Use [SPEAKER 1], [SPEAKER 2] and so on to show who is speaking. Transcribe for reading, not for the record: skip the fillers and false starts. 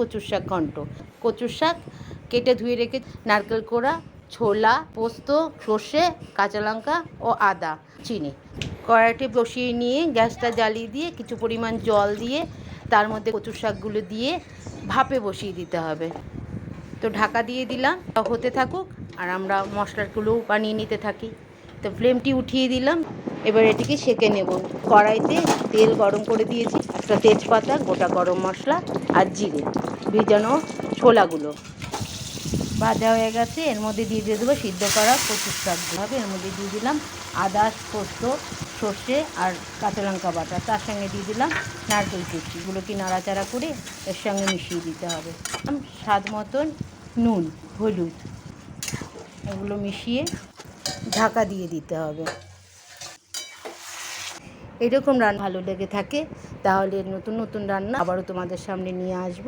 [SPEAKER 1] কচুর শাক ঘন্ট। কচুর শাক কেটে ধুয়ে রেখে নারকেল কোড়া, ছোলা, পোস্ত, সর্ষে, কাঁচা লঙ্কা ও আদা, চিনি কড়াইতে বসিয়ে নিয়ে গ্যাসটা জ্বালিয়ে দিয়ে কিছু পরিমাণ জল দিয়ে তার মধ্যে কচুর শাকগুলো দিয়ে ভাপে বসিয়ে দিতে হবে। তো ঢাকা দিয়ে দিলাম, হতে থাকুক আর আমরা মশলাগুলোও বানিয়ে নিতে থাকি। তো ফ্লেমটি উঠিয়ে দিলাম, এবার এটিকে সেঁকে নেব। কড়াইতে তেল গরম করে দিয়েছি, একটা তেজপাতা, গোটা গরম মশলা আর জিরে, ভেজানো ছোলাগুলো ভাজা হয়ে গেছে। এর মধ্যে দিয়ে দেবো সিদ্ধ করা কচুর শাকগুলো হবে। এর মধ্যে দিয়ে দিলাম আদা, পোস্ত, সর্ষে আর কাঁচা লঙ্কা বাটা। তার সঙ্গে দিয়ে দিলাম নারকেল কুচিগুলোকে নাড়াচাড়া করে এর সঙ্গে মিশিয়ে দিতে হবে। স্বাদ মতন নুন, হলুদ এগুলো মিশিয়ে ঢাকা দিয়ে দিতে হবে। এরকম রান্না ভালো লেগে থাকে তাহলে নতুন নতুন রান্না আবারও তোমাদের সামনে নিয়ে আসবো।